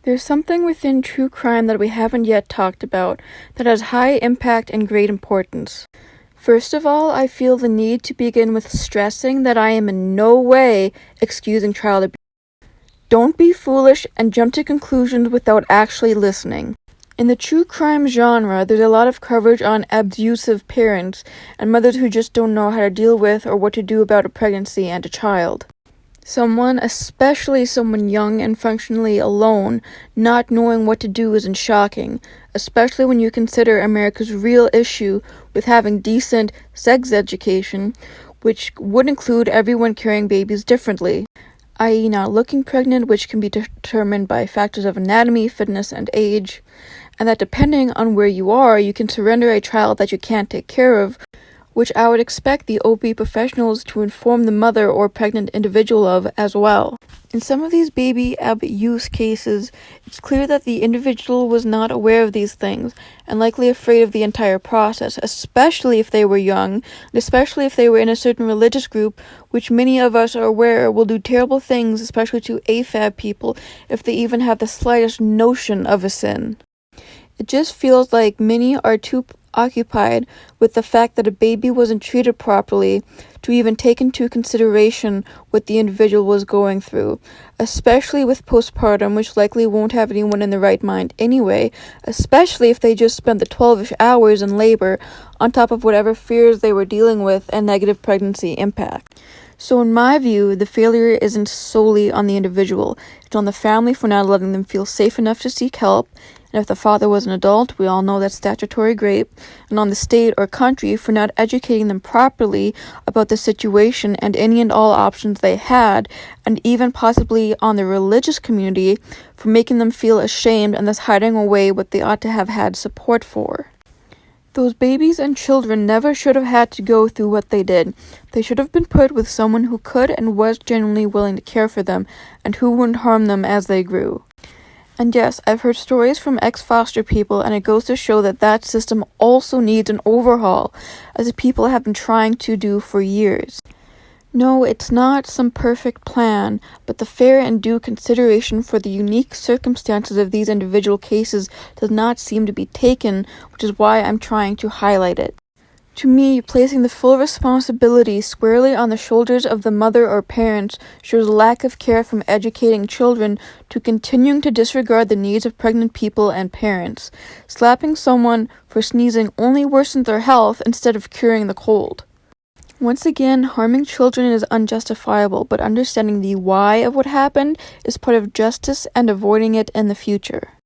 There's something within true crime that we haven't yet talked about that has high impact and great importance. First of all, I feel the need to begin with stressing that I am in no way excusing child abuse. Don't be foolish and jump to conclusions without actually listening. In the true crime genre, there's a lot of coverage on abusive parents and mothers who just don't know how to deal with or what to do about a pregnancy and a child. Especially someone young and functionally alone, not knowing what to do isn't shocking, especially when you consider America's real issue with having decent sex education, which would include everyone carrying babies differently, i.e. not looking pregnant, which can be determined by factors of anatomy, fitness, and age, and that depending on where you are, you can surrender a child that you can't take care of, which I would expect the OB professionals to inform the mother or pregnant individual of as well. In some of these baby abuse cases, it's clear that the individual was not aware of these things and likely afraid of the entire process, especially if they were young, and especially if they were in a certain religious group, which many of us are aware will do terrible things, especially to AFAB people, if they even have the slightest notion of a sin. It just feels like many are too occupied with the fact that a baby wasn't treated properly to even take into consideration what the individual was going through, especially with postpartum, which likely won't have anyone in the right mind anyway, especially if they just spent the 12-ish hours in labor on top of whatever fears they were dealing with and negative pregnancy impact. So in my view, the failure isn't solely on the individual, it's on the family for not letting them feel safe enough to seek help, and if the father was an adult, we all know that's statutory rape, and on the state or country for not educating them properly about the situation and any and all options they had, and even possibly on the religious community for making them feel ashamed and thus hiding away what they ought to have had support for. Those babies and children never should have had to go through what they did. They should have been put with someone who could and was genuinely willing to care for them, and who wouldn't harm them as they grew. And yes, I've heard stories from ex-foster people, and it goes to show that that system also needs an overhaul, as people have been trying to do for years. No, it's not some perfect plan, but the fair and due consideration for the unique circumstances of these individual cases does not seem to be taken, which is why I'm trying to highlight it. To me, placing the full responsibility squarely on the shoulders of the mother or parents shows lack of care from educating children to continuing to disregard the needs of pregnant people and parents. Slapping someone for sneezing only worsens their health instead of curing the cold. Once again, harming children is unjustifiable, but understanding the why of what happened is part of justice and avoiding it in the future.